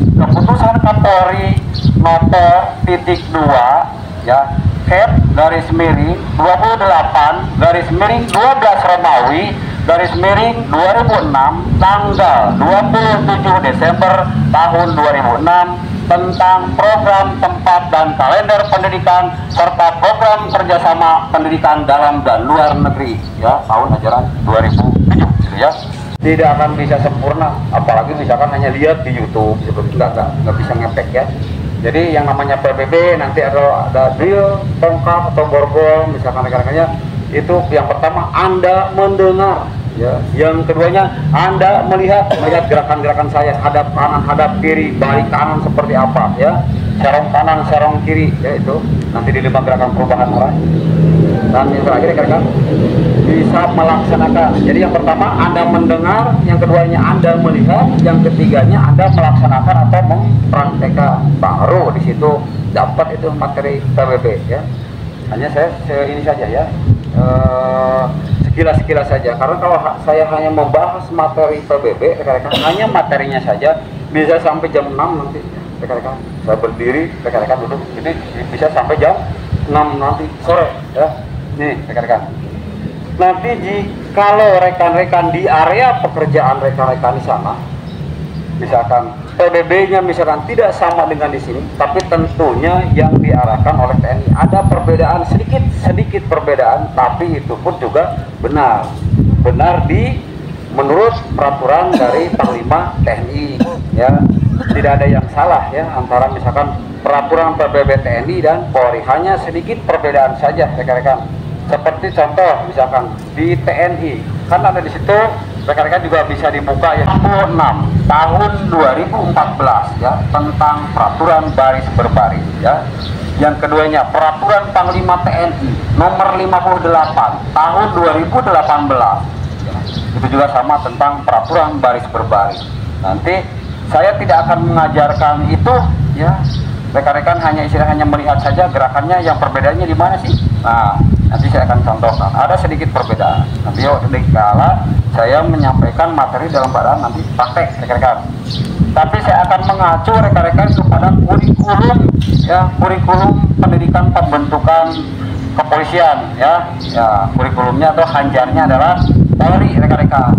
keputusan Kapolri nomor titik 2 ya Ket garis miring 28 garis miring 12 Romawi garis miring 2006 tanggal 27 Desember tahun 2006 tentang program tempat dan kalender pendidikan serta program kerjasama pendidikan dalam dan luar negeri ya tahun ajaran 2007 gitu ya. Tidak akan bisa sempurna, apalagi misalkan hanya lihat di YouTube, nggak bisa ngepek ya. Jadi yang namanya PBB nanti ada drill, tongkat atau borgol, misalkan rekan-rekannya itu yang pertama Anda mendengar. Ya, yang keduanya Anda melihat gerakan-gerakan saya hadap kanan, hadap kiri, balik kanan seperti apa ya, serong kanan, serong kiri ya itu nanti di 5 gerakan perubahan arah. Dan yang terakhir rekan-rekan bisa melaksanakan. Jadi yang pertama Anda mendengar, yang keduanya Anda melihat, yang ketiganya Anda melaksanakan atau mempraktekkan. Baru di situ dapat itu materi PBB ya. Hanya saya ini saja ya. Sekilas-sekilas saja, karena kalau saya hanya membahas materi PBB rekan-rekan, hanya materinya saja bisa sampai jam 6 nanti rekan-rekan, saya berdiri rekan-rekan duduk, jadi bisa sampai jam 6 nanti sore ya. Nih rekan-rekan, nanti kalau rekan-rekan di area pekerjaan rekan-rekan di sana misalkan PBB-nya misalkan tidak sama dengan di sini, tapi tentunya yang diarahkan oleh TNI ada perbedaan sedikit perbedaan, tapi itu pun juga benar menurut peraturan dari Panglima TNI ya. Tidak ada yang salah ya antara misalkan peraturan PBB TNI dan Polri, hanya sedikit perbedaan saja rekan-rekan. Seperti contoh misalkan di TNI kan ada di situ rekan-rekan juga bisa dibuka ya 6 tahun 2014 ya tentang peraturan baris berbaris ya. Yang keduanya peraturan Panglima TNI nomor 58 tahun 2018 ya. Itu juga sama tentang peraturan baris berbaris. Nanti saya tidak akan mengajarkan itu ya rekan-rekan, hanya melihat saja gerakannya, yang perbedaannya di mana sih. Nah nanti saya akan contohkan ada sedikit perbedaan. Nanti kala saya menyampaikan materi dalam keadaan nanti praktek rekan-rekan. Tapi saya akan mengacu rekan-rekan kepada kurikulum ya, kurikulum pendidikan pembentukan kepolisian ya. Ya kurikulumnya atau hanjarnya adalah Polri rekan-rekan.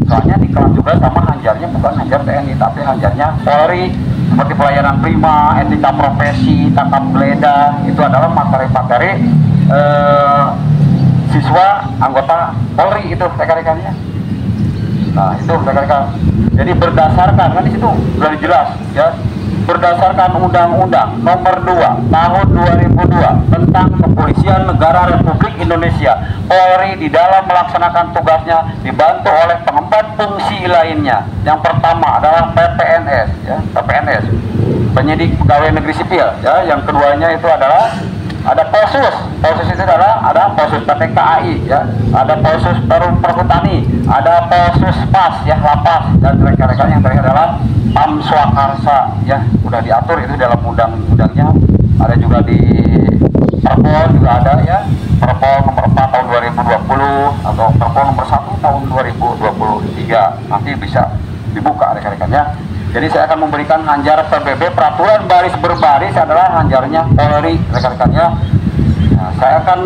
Soalnya di kelas juga sama hanjarnya bukan hanjar TNI tapi hanjarnya Polri, seperti pelayanan prima, etika profesi, tata geledah, itu adalah materi-materi siswa anggota Polri itu rekan-rekannya. Nah itu rekan-rekan. Jadi berdasarkan kan di situ sudah jelas ya, berdasarkan Undang-Undang Nomor 2 Tahun 2002 tentang Kepolisian Negara Republik Indonesia, Polri di dalam melaksanakan tugasnya dibantu oleh pengemban fungsi lainnya. Yang pertama adalah PPNS ya, PPNS, penyidik pegawai negeri sipil ya. Yang keduanya itu adalah ada Polsus. Polsus itu adalah ada Polsus PT KAI ya, ada Polsus Perhutani, ada Polsus PAS ya, Lapas, dan rekan-rekan yang terakhir adalah Pam Swakarsa ya, udah diatur itu dalam undang-undangnya. Ada juga di Perpol juga ada ya, Perpol nomor 4 tahun 2020 atau Perpol nomor 1 tahun 2023. Nanti bisa dibuka rekan-rekannya. Jadi saya akan memberikan hanjar PBB peraturan baris berbaris adalah hanjarnya Polri rekan-rekannya. Nah, saya akan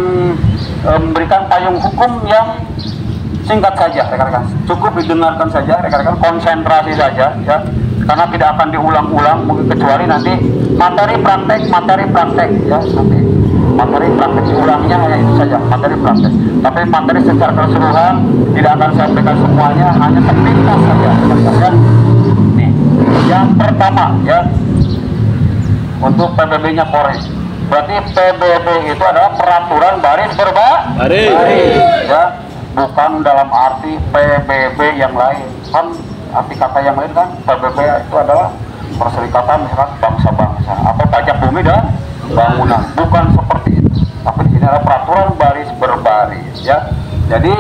memberikan payung hukum yang singkat saja rekan-rekan. Cukup didengarkan saja rekan-rekan, konsentrasi saja ya. Karena tidak akan diulang-ulang mungkin kecuali nanti materi praktek ya, nanti materi praktek diulangnya hanya itu saja, materi praktek. Tapi materi secara keseluruhan tidak akan saya berikan semuanya, hanya sepintas saja rekan-rekan. Nih, yang pertama ya untuk PBB-nya Polri. Berarti PBB itu adalah peraturan baris berbaris ya, bukan dalam arti PBB yang lain. Kan arti kata yang lain kan PBB itu adalah perserikatan misalkan bangsa-bangsa atau pajak bumi dan bangunan, bukan seperti itu. Tapi di sini ada peraturan baris berbaris ya. Jadi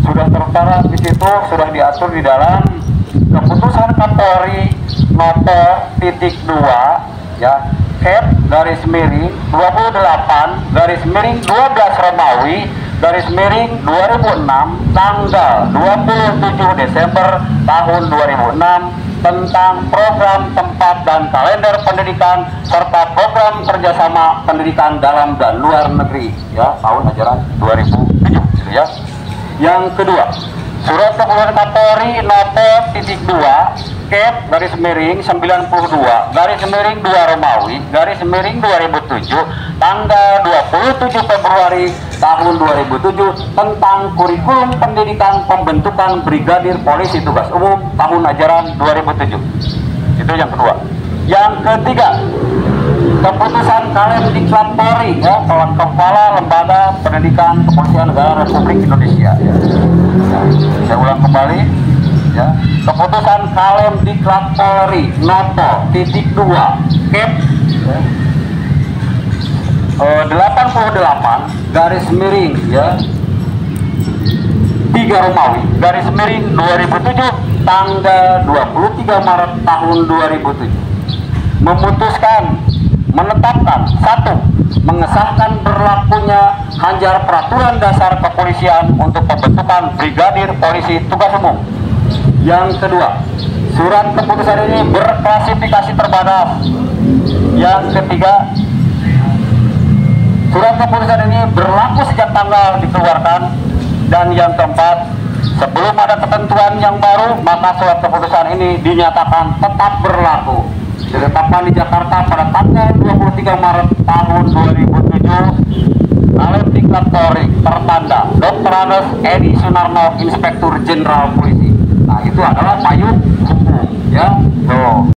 sudah tertera di situ, sudah diatur di dalam keputusan Kapolri nomor titik 2 ya, Ket garis miring 28 garis miring 12 Romawi garis miring 2006 tanggal 27 Desember tahun 2006 tentang program, tempat, dan kalender pendidikan serta program kerjasama pendidikan dalam dan luar negeri ya tahun ajaran 2007 gitu ya. Yang kedua, Surat Keputusan Kapolri Noto titik 2 Kep garis miring 92 garis miring 2 Romawi garis miring 2007 tanggal 27 Februari tahun 2007 tentang kurikulum pendidikan pembentukan Brigadir Polisi Tugas Umum tahun ajaran 2007. Itu yang kedua. Yang ketiga, keputusan Kalemdiklat Polri ya, Kepala Lembaga Pendidikan Kepolisian Negara Republik Indonesia ya. Saya ulang kembali ya, keputusan Kalemdiklat Polri Noto titik 2 Kep 88 garis miring ya 3 Romawi garis miring 2007 tanggal 23 Maret tahun 2007 memutuskan menetapkan satu, mengesahkan berlakunya Hanjar Peraturan Dasar Kepolisian untuk pembentukan Brigadir Polisi Tugas Umum. Yang kedua, surat keputusan ini berklasifikasi terbatas. Yang ketiga, surat keputusan ini berlaku sejak tanggal dikeluarkan. Dan yang keempat, sebelum ada ketentuan yang baru, maka surat keputusan ini dinyatakan tetap berlaku. Ditetapkan di Jakarta pada tanggal 23 Maret tahun 2007. Kalemdiklat Polri tertanda Dr. Andes Edi Sunarno, Inspektur Jenderal Polisi. Nah, itu adalah payung hukum ya. Tuh.